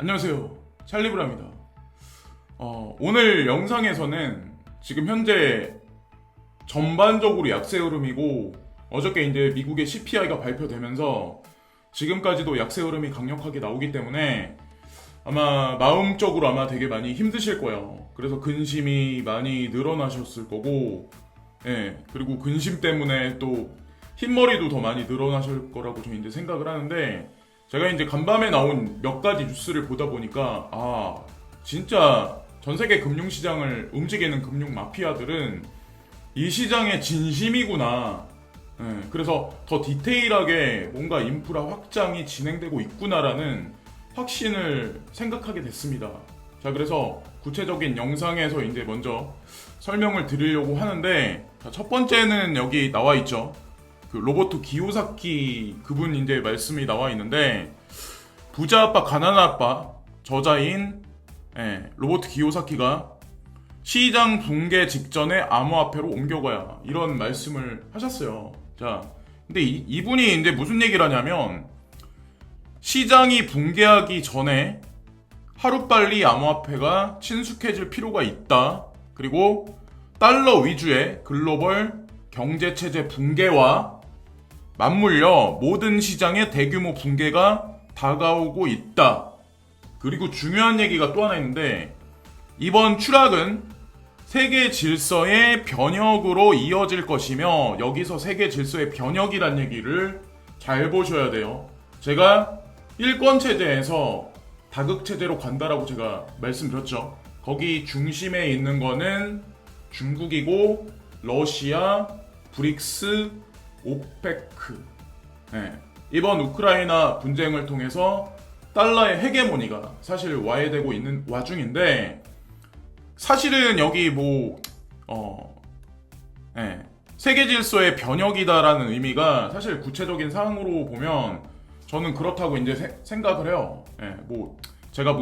안녕하세요. 찰리브라입니다. 오늘 영상에서는 지금 현재 전반적으로 약세 흐름이고, 어저께 이제 미국의 CPI가 발표되면서 지금까지도 약세 흐름이 강력하게 나오기 때문에 아마 마음적으로 아마 되게 많이 힘드실 거예요. 그래서 근심이 많이 늘어나셨을 거고, 그리고 근심 때문에 또 흰머리도 더 많이 늘어나실 거라고 저는 이제 생각을 하는데, 제가 이제 간밤에 나온 몇 가지 뉴스를 보다 보니까 진짜 전 세계 금융시장을 움직이는 금융 마피아들은 이 시장의 진심이구나. 그래서 더 디테일하게 뭔가 인프라 확장이 진행되고 있구나라는 확신을 생각하게 됐습니다. 자, 그래서 구체적인 영상에서 이제 먼저 설명을 드리려고 하는데, 자, 첫 번째는 여기 나와 있죠. 그 로버트 기요사키 그분 이제 말씀이 나와 있는데, 부자 아빠 가난한 아빠 저자인 로버트 기요사키가 시장 붕괴 직전에 암호화폐로 옮겨가야, 이런 말씀을 하셨어요. 자, 근데 이분이 이제 무슨 얘기를 하냐면, 시장이 붕괴하기 전에 하루빨리 암호화폐가 친숙해질 필요가 있다. 그리고 달러 위주의 글로벌 경제체제 붕괴와 맞물려 모든 시장의 대규모 붕괴가 다가오고 있다. 그리고 중요한 얘기가 또 하나 있는데, 이번 추락은 세계 질서의 변혁으로 이어질 것이며, 여기서 세계 질서의 변혁이란 얘기를 잘 보셔야 돼요. 제가 일권체제에서 다극체제로 간다라고 제가 말씀드렸죠. 거기 중심에 있는 거는 중국이고, 러시아, 브릭스, 오페크. 이번 우크라이나 분쟁을 통해서 달러의 헤게모니가 사실 와해되고 있는 와중인데, 사실은 여기 세계 질서의 변혁이다라는 의미가 사실 구체적인 사항으로 보면 저는 그렇다고 이제 생각을 해요. 제가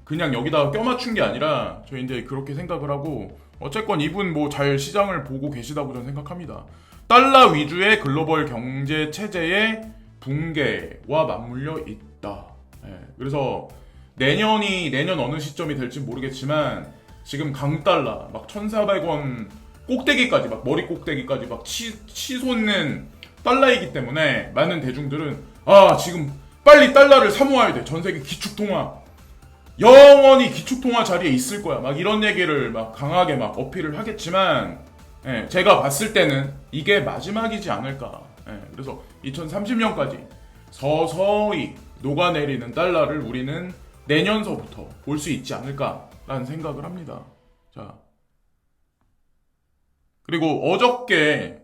그냥 여기다 껴맞춘 게 아니라 저 이제 그렇게 생각을 하고, 어쨌건 이분 잘 시장을 보고 계시다고 저는 생각합니다. 달러 위주의 글로벌 경제 체제의 붕괴와 맞물려 있다. 그래서 내년 어느 시점이 될지 모르겠지만, 지금 강달러 막 1,400원 꼭대기까지, 막 머리 꼭대기까지 막 치솟는 달러이기 때문에 많은 대중들은 지금 빨리 달러를 사모아야 돼. 전 세계 기축통화 영원히 기축통화 자리에 있을 거야. 막 이런 얘기를 막 강하게 막 어필을 하겠지만, 제가 봤을 때는 이게 마지막이지 않을까. 그래서 2030년까지 서서히 녹아내리는 달러를 우리는 내년서부터 볼 수 있지 않을까라는 생각을 합니다. 자, 그리고 어저께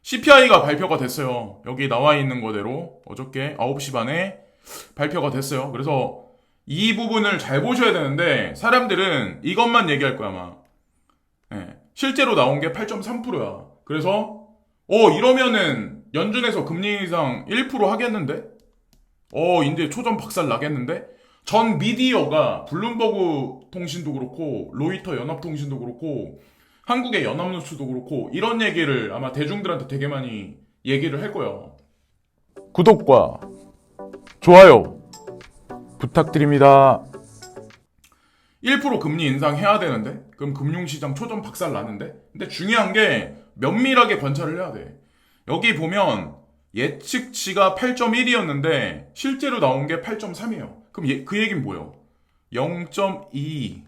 CPI가 발표가 됐어요. 여기 나와 있는 거대로 어저께 9시 반에 발표가 됐어요. 그래서 이 부분을 잘 보셔야 되는데, 사람들은 이것만 얘기할 거야 아마. 실제로 나온 게 8.3%야. 그래서 이러면은 연준에서 금리 인상 1% 하겠는데? 이제 초전 박살 나겠는데? 전 미디어가 블룸버그 통신도 그렇고, 로이터 연합통신도 그렇고, 한국의 연합뉴스도 그렇고, 이런 얘기를 아마 대중들한테 되게 많이 얘기를 할 거예요. 구독과 좋아요 부탁드립니다. 1% 금리 인상해야 되는데? 그럼 금융시장 초전 박살 나는데? 근데 중요한 게 면밀하게 관찰을 해야 돼. 여기 보면 예측치가 8.1이었는데 실제로 나온 게 8.3이에요. 그럼 그 얘기는 뭐예요? 0.2,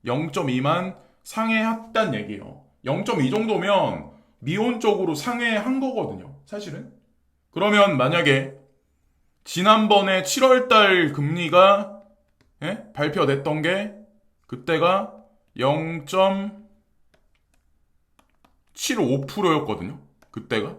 0.2만 상회했단 얘기예요. 0.2 정도면 미온적으로 상회한 거거든요, 사실은. 그러면 만약에 지난번에 7월달 금리가 발표됐던 게 그때가 0.75%였거든요. 그때가.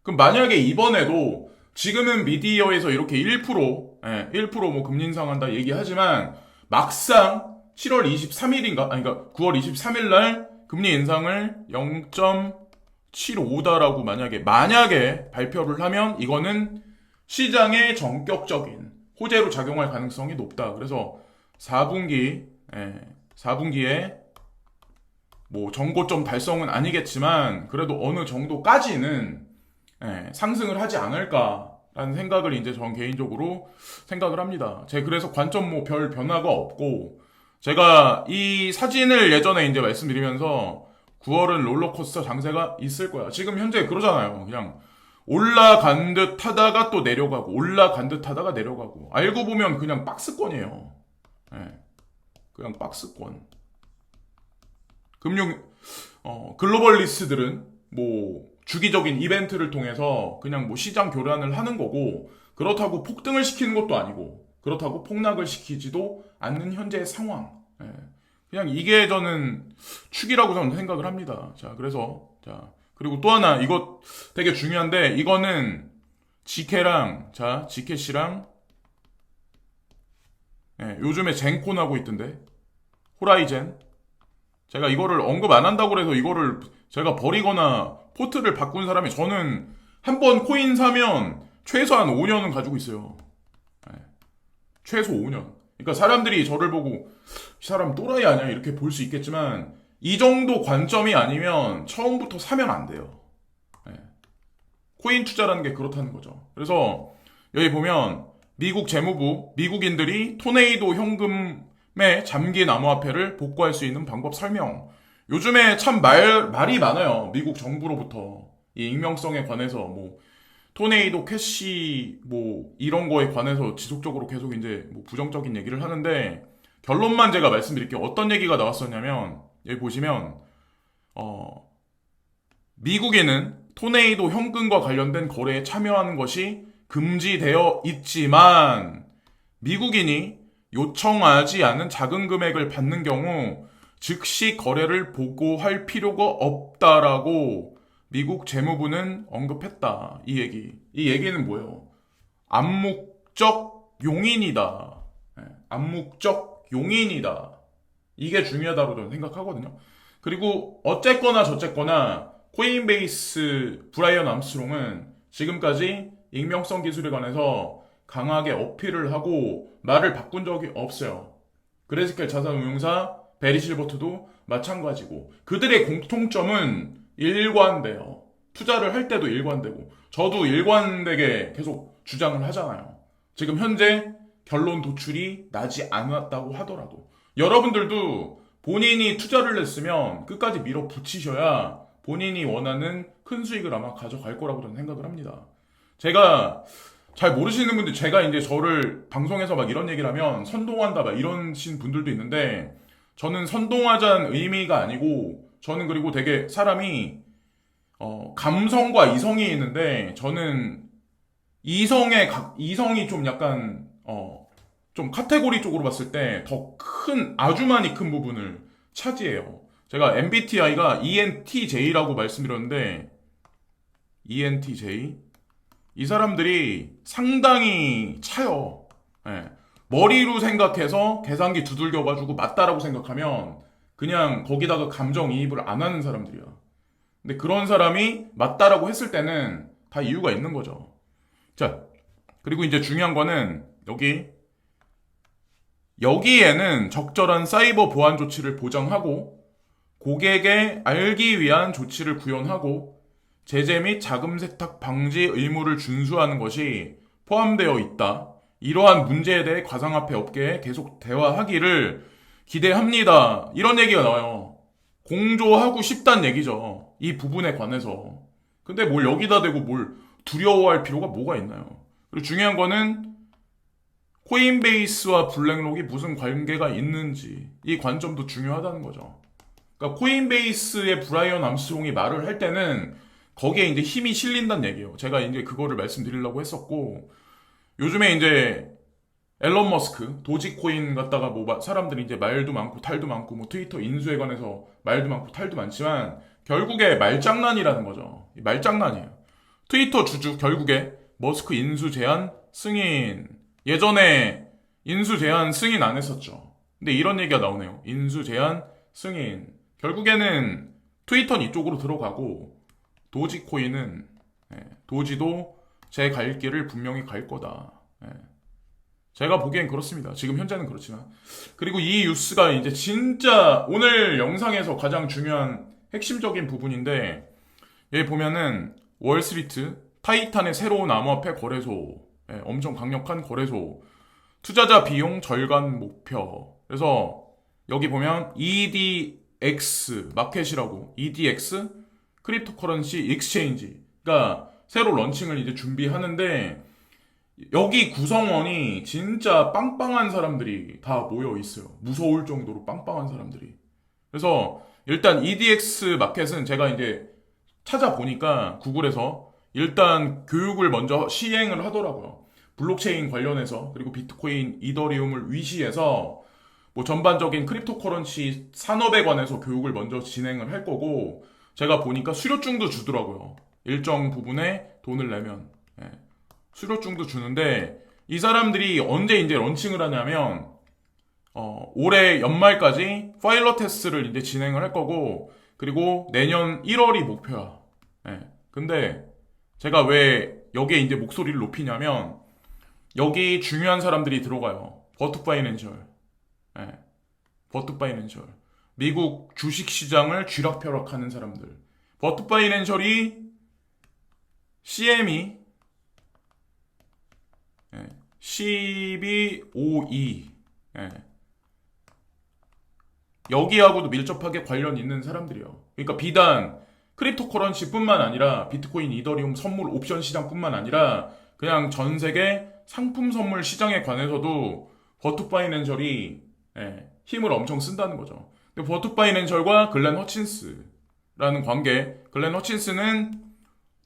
그럼 만약에 이번에도, 지금은 미디어에서 이렇게 1% 금리 인상한다 얘기하지만, 막상 7월 23일인가? 그러니까 9월 23일 날 금리 인상을 0.75다라고 만약에 발표를 하면, 이거는 시장의 전격적인 호재로 작용할 가능성이 높다. 그래서 4분기에 전고점 달성은 아니겠지만 그래도 어느 정도까지는 상승을 하지 않을까, 라는 생각을 이제 전 개인적으로 생각을 합니다. 제 그래서 관점 뭐 별 변화가 없고, 제가 이 사진을 예전에 이제 말씀드리면서 9월은 롤러코스터 장세가 있을 거야. 지금 현재 그러잖아요. 그냥 올라간 듯 하다가 또 내려가고, 올라간 듯 하다가 내려가고. 알고 보면 그냥 박스권이에요. 네. 그냥 박스권. 글로벌리스트들은 뭐 주기적인 이벤트를 통해서 그냥 뭐 시장 교란을 하는 거고, 그렇다고 폭등을 시키는 것도 아니고, 그렇다고 폭락을 시키지도 않는 현재의 상황. 예. 그냥 이게 저는 축이라고 저는 생각을 합니다. 자, 그래서, 자, 그리고 또 하나, 이거 되게 중요한데, 이거는 지켓이랑, 예, 요즘에 젠콘 하고 있던데, 호라이젠. 제가 이거를 언급 안 한다고 해서 이거를 제가 버리거나 포트를 바꾼 사람이, 저는 한 번 코인 사면 최소한 5년은 가지고 있어요. 네. 최소 5년. 그러니까 사람들이 저를 보고 이 사람 또라이 아니야 이렇게 볼 수 있겠지만, 이 정도 관점이 아니면 처음부터 사면 안 돼요. 네. 코인 투자라는 게 그렇다는 거죠. 그래서 여기 보면 미국 재무부, 미국인들이 토네이도 현금에 잠긴 암호화폐를 복구할 수 있는 방법 설명. 요즘에 참 말이 많아요. 미국 정부로부터. 이 익명성에 관해서 뭐 토네이도 캐시 뭐 이런 거에 관해서 지속적으로 계속 이제 뭐 부정적인 얘기를 하는데, 결론만 제가 말씀드릴게요. 어떤 얘기가 나왔었냐면, 여기 보시면 미국에는 토네이도 현금과 관련된 거래에 참여하는 것이 금지되어 있지만, 미국인이 요청하지 않은 작은 금액을 받는 경우 즉시 거래를 보고할 필요가 없다라고 미국 재무부는 언급했다. 이 얘기는 뭐예요? 암묵적 용인이다. 암묵적 용인이다. 이게 중요하다고 저는 생각하거든요. 그리고 어쨌거나 저쨌거나 코인베이스 브라이언 암스트롱은 지금까지 익명성 기술에 관해서 강하게 어필을 하고 말을 바꾼 적이 없어요. 그레스켈 자산운용사 베리 실버트도 마찬가지고, 그들의 공통점은 일관돼요. 투자를 할 때도 일관되고, 저도 일관되게 계속 주장을 하잖아요. 지금 현재 결론 도출이 나지 않았다고 하더라도 여러분들도 본인이 투자를 했으면 끝까지 밀어붙이셔야 본인이 원하는 큰 수익을 아마 가져갈 거라고 저는 생각을 합니다. 제가 잘 모르시는 분들, 제가 이제 저를 방송에서 막 이런 얘기를 하면 선동한다 막 이러신 분들도 있는데, 저는 선동하자는 의미가 아니고, 저는 그리고 되게 사람이 감성과 이성이 있는데, 저는 이성이 좀 약간 좀 카테고리 쪽으로 봤을 때 더 큰, 아주 많이 큰 부분을 차지해요. 제가 MBTI가 ENTJ라고 말씀드렸는데, ENTJ 이 사람들이 상당히 차요. 예. 머리로 생각해서 계산기 두들겨가지고 맞다라고 생각하면 그냥 거기다가 감정이입을 안 하는 사람들이야. 근데 그런 사람이 맞다라고 했을 때는 다 이유가 있는 거죠. 자, 그리고 이제 중요한 거는 여기에는 적절한 사이버 보안 조치를 보장하고, 고객에 알기 위한 조치를 구현하고, 제재 및 자금 세탁 방지 의무를 준수하는 것이 포함되어 있다. 이러한 문제에 대해 가상화폐 업계에 계속 대화하기를 기대합니다. 이런 얘기가 나와요. 공조하고 싶다는 얘기죠. 이 부분에 관해서. 근데 뭘 여기다 대고 뭘 두려워할 필요가 뭐가 있나요? 그리고 중요한 거는 코인베이스와 블랙록이 무슨 관계가 있는지, 이 관점도 중요하다는 거죠. 그러니까 코인베이스의 브라이언 암스트롱이 말을 할 때는 거기에 이제 힘이 실린다는 얘기예요. 제가 이제 그거를 말씀드리려고 했었고, 요즘에 이제 앨런 머스크 도지코인 갖다가 뭐 사람들이 이제 말도 많고 탈도 많고, 뭐 트위터 인수에 관해서 말도 많고 탈도 많지만 결국에 말장난이라는 거죠. 말장난이에요. 트위터 주주 결국에 머스크 인수 제한 승인, 예전에 인수 제한 승인 안 했었죠. 근데 이런 얘기가 나오네요. 인수 제한 승인. 결국에는 트위터는 이쪽으로 들어가고, 도지코인은 도지도 제 갈 길을 분명히 갈 거다. 제가 보기엔 그렇습니다. 지금 현재는 그렇지만. 그리고 이 뉴스가 이제 진짜 오늘 영상에서 가장 중요한 핵심적인 부분인데, 여기 보면은 월스트리트 타이탄의 새로운 암호화폐 거래소, 엄청 강력한 거래소, 투자자 비용 절감 목표. 그래서 여기 보면 EDX 마켓이라고, EDX 크립토커런시 익스체인지가 새로 런칭을 이제 준비하는데, 여기 구성원이 진짜 빵빵한 사람들이 다 모여 있어요. 무서울 정도로 빵빵한 사람들이. 그래서 일단 EDX 마켓은 제가 이제 찾아보니까 구글에서 일단 교육을 먼저 시행을 하더라고요. 블록체인 관련해서, 그리고 비트코인, 이더리움을 위시해서 뭐 전반적인 크립토커런시 산업에 관해서 교육을 먼저 진행을 할 거고, 제가 보니까 수료증도 주더라고요. 일정 부분에 돈을 내면. 수료증도 주는데, 이 사람들이 언제 이제 런칭을 하냐면 올해 연말까지 파일럿 테스트를 이제 진행을 할 거고, 그리고 내년 1월이 목표야. 근데 제가 왜 여기에 이제 목소리를 높이냐면, 여기 중요한 사람들이 들어가요. 버트 파이낸셜. 버트 파이낸셜. 미국 주식시장을 쥐락펴락하는 사람들. 버트 파이낸셜이 CME 1252 여기하고도 밀접하게 관련 있는 사람들이요. 그러니까 비단 크립토커런시뿐만 아니라 비트코인, 이더리움 선물 옵션 시장뿐만 아니라 그냥 전 세계 상품 선물 시장에 관해서도 버트 파이낸셜이 힘을 엄청 쓴다는 거죠. 근데 버트 파이낸셜과 글렌 허친스라는 관계, 글렌 허친스는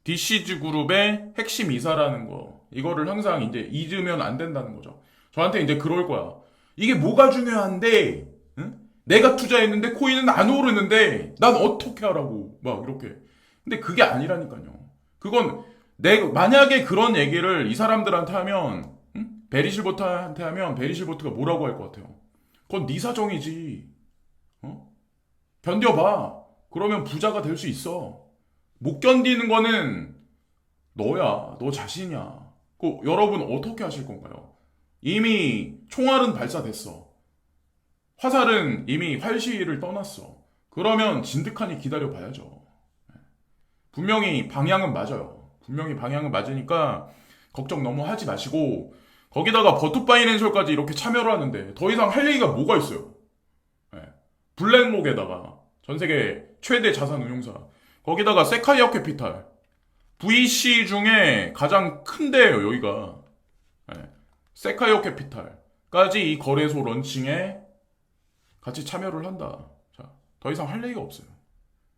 DCG 그룹의 핵심 이사라는 거, 이거를 항상 이제 잊으면 안 된다는 거죠. 저한테 이제 그럴 거야. 이게 뭐가 중요한데, 응? 내가 투자했는데 코인은 안 오르는데 난 어떻게 하라고, 막 이렇게. 근데 그게 아니라니까요. 그건 만약에 그런 얘기를 이 사람들한테 하면, 응? 베리실버트한테 하면 베리실버트가 뭐라고 할 것 같아요? 그건 네 사정이지. 견뎌봐. 그러면 부자가 될 수 있어. 못 견디는 거는 너야. 너 자신이야. 여러분 어떻게 하실 건가요? 이미 총알은 발사됐어. 화살은 이미 활시위를 떠났어. 그러면 진득하니 기다려봐야죠. 분명히 방향은 맞아요. 분명히 방향은 맞으니까 걱정 너무 하지 마시고, 거기다가 버트 파이낸셜까지 이렇게 참여를 하는데 더 이상 할 얘기가 뭐가 있어요? 블랙록에다가 전세계 최대 자산 운용사, 거기다가 세카이어 캐피탈, VC 중에 가장 큰데요, 여기가. 세카이어 캐피탈까지 이 거래소 런칭에 같이 참여를 한다. 자, 더 이상 할 얘기가 없어요.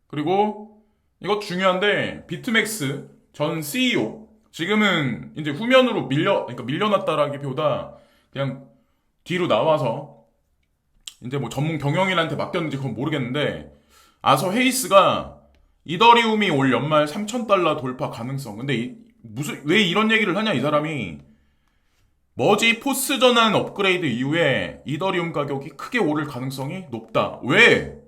그리고 이것 중요한데, 비트맥스 전 CEO, 지금은 이제 후면으로 그러니까 밀려났다라기보다 그냥 뒤로 나와서 이제 뭐 전문 경영인한테 맡겼는지 그건 모르겠는데, 아서 헤이스가 이더리움이 올 연말 $3,000 돌파 가능성. 근데 왜 이런 얘기를 하냐, 이 사람이. 머지 포스 전환 업그레이드 이후에 이더리움 가격이 크게 오를 가능성이 높다. 왜?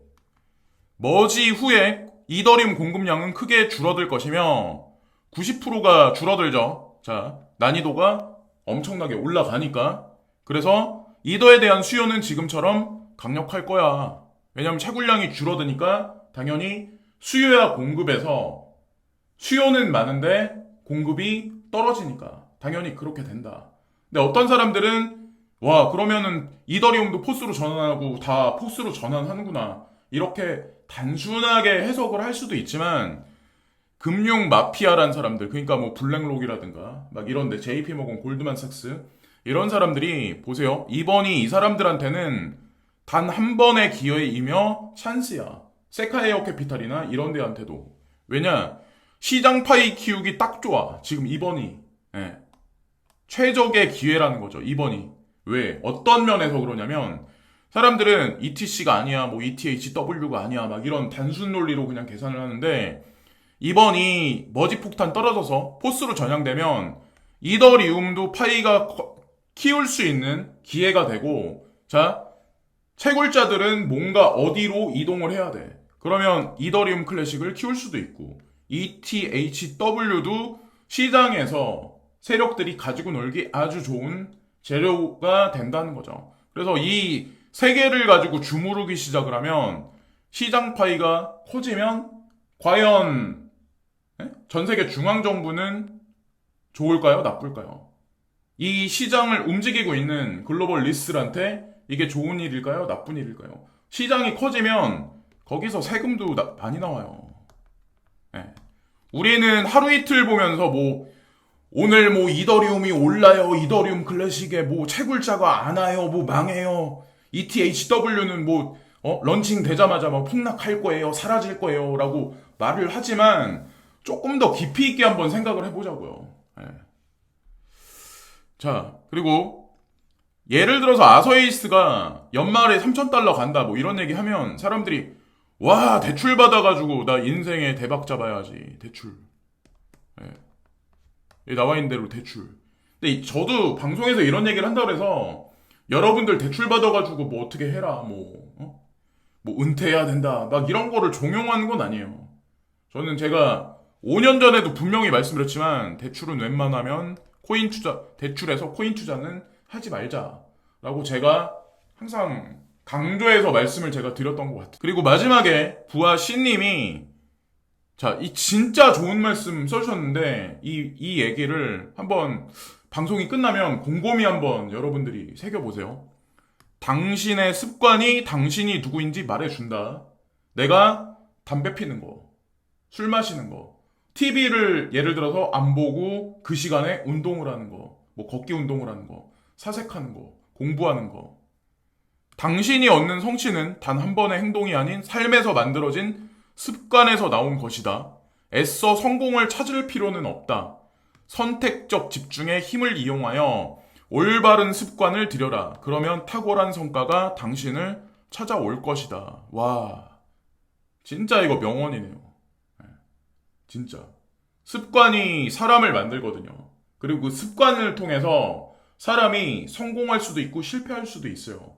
머지 후에 이더리움 공급량은 크게 줄어들 것이며 90%가 줄어들죠. 자, 난이도가 엄청나게 올라가니까. 그래서 이더에 대한 수요는 지금처럼 강력할 거야. 왜냐면 채굴량이 줄어드니까 당연히 수요야 공급에서, 수요는 많은데 공급이 떨어지니까 당연히 그렇게 된다. 근데 어떤 사람들은 와, 그러면은 이더리움도 포스로 전환하고 다 포스로 전환하는구나, 이렇게 단순하게 해석을 할 수도 있지만, 금융 마피아란 사람들, 그러니까 뭐 블랙록이라든가 막 이런데 JP모건, 골드만삭스 이런 사람들이 보세요. 이번이 이 사람들한테는 단 한 번의 기회이며 찬스야. 세카이어 캐피탈이나 이런 데한테도. 왜냐? 시장 파이 키우기 딱 좋아. 지금 이번이. 최적의 기회라는 거죠. 이번이. 왜? 어떤 면에서 그러냐면, 사람들은 ETC가 아니야, 뭐 ETHW가 아니야, 막 이런 단순 논리로 그냥 계산을 하는데, 이번이 머지 폭탄 떨어져서 포스로 전향되면 이더리움도 파이가 키울 수 있는 기회가 되고, 자, 채굴자들은 뭔가 어디로 이동을 해야 돼. 그러면 이더리움 클래식을 키울 수도 있고, ETHW도 시장에서 세력들이 가지고 놀기 아주 좋은 재료가 된다는 거죠. 그래서 이 세 개를 가지고 주무르기 시작을 하면, 시장 파이가 커지면 과연 전 세계 중앙정부는 좋을까요? 나쁠까요? 이 시장을 움직이고 있는 글로벌 리스들한테 이게 좋은 일일까요? 나쁜 일일까요? 시장이 커지면 거기서 세금도 많이 나와요. 예. 우리는 하루 이틀 보면서 뭐 오늘 뭐 이더리움이 올라요. 이더리움 클래식에 뭐 채굴자가 안 와요. 뭐 망해요. ETHW는 뭐 런칭 되자마자 막 폭락할 거예요. 사라질 거예요. 라고 말을 하지만 조금 더 깊이 있게 한번 생각을 해보자고요. 예. 자, 그리고 예를 들어서 아서에이스가 연말에 3,000달러 간다 뭐 이런 얘기 하면 사람들이 와 대출 받아가지고 나 인생에 대박 잡아야지 대출. 예. 여기 나와 있는 대로 대출. 근데 저도 방송에서 이런 얘기를 한다고 해서 여러분들 대출 받아가지고 뭐 어떻게 해라 뭐 은퇴해야 된다 막 이런 거를 종용하는 건 아니에요. 저는 제가 5년 전에도 분명히 말씀드렸지만 대출은 웬만하면 대출에서 코인 투자는 하지 말자라고 제가 항상 강조해서 말씀을 제가 드렸던 것 같아요. 그리고 마지막에 부하 C님이 자, 이 진짜 좋은 말씀 써주셨는데 이 얘기를 한번 방송이 끝나면 곰곰이 한번 여러분들이 새겨보세요. 당신의 습관이 당신이 누구인지 말해준다. 내가 담배 피는 거, 술 마시는 거, TV를 예를 들어서 안 보고 그 시간에 운동을 하는 거, 뭐 걷기 운동을 하는 거, 사색하는 거, 공부하는 거. 당신이 얻는 성취는 단 한 번의 행동이 아닌 삶에서 만들어진 습관에서 나온 것이다. 애써 성공을 찾을 필요는 없다. 선택적 집중의 힘을 이용하여 올바른 습관을 들여라. 그러면 탁월한 성과가 당신을 찾아올 것이다. 와, 진짜 이거 명언이네요. 진짜. 습관이 사람을 만들거든요. 그리고 그 습관을 통해서 사람이 성공할 수도 있고 실패할 수도 있어요.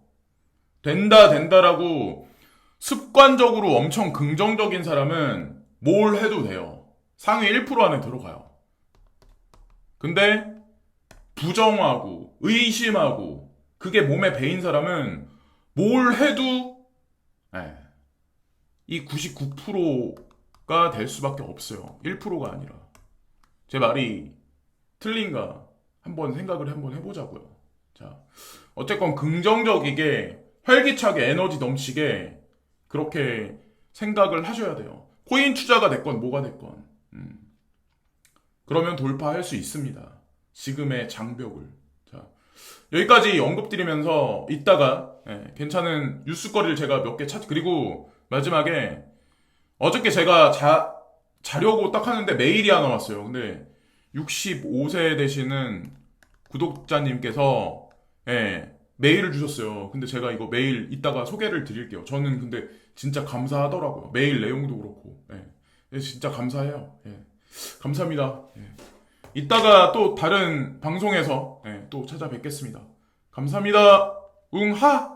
된다라고 습관적으로 엄청 긍정적인 사람은 뭘 해도 돼요. 상위 1% 안에 들어가요. 근데 부정하고 의심하고 그게 몸에 배인 사람은 뭘 해도 이 99%가 될 수밖에 없어요. 1%가 아니라. 제 말이 틀린가 한번 생각을 한번 해보자고요. 자, 어쨌건 긍정적이게 활기차게 에너지 넘치게 그렇게 생각을 하셔야 돼요. 코인 투자가 됐건 뭐가 됐건 그러면 돌파할 수 있습니다. 지금의 장벽을. 자, 여기까지 언급드리면서 이따가 괜찮은 뉴스거리를 제가 몇 개 그리고 마지막에 어저께 제가 자려고 딱 하는데 메일이 하나 왔어요. 근데 65세 되시는 구독자님께서 메일을 주셨어요. 근데 제가 이거 메일 이따가 소개를 드릴게요. 저는 근데 진짜 감사하더라고요. 메일 내용도 그렇고. 진짜 감사해요. 감사합니다. 이따가 또 다른 방송에서 또 찾아뵙겠습니다. 감사합니다. 웅하!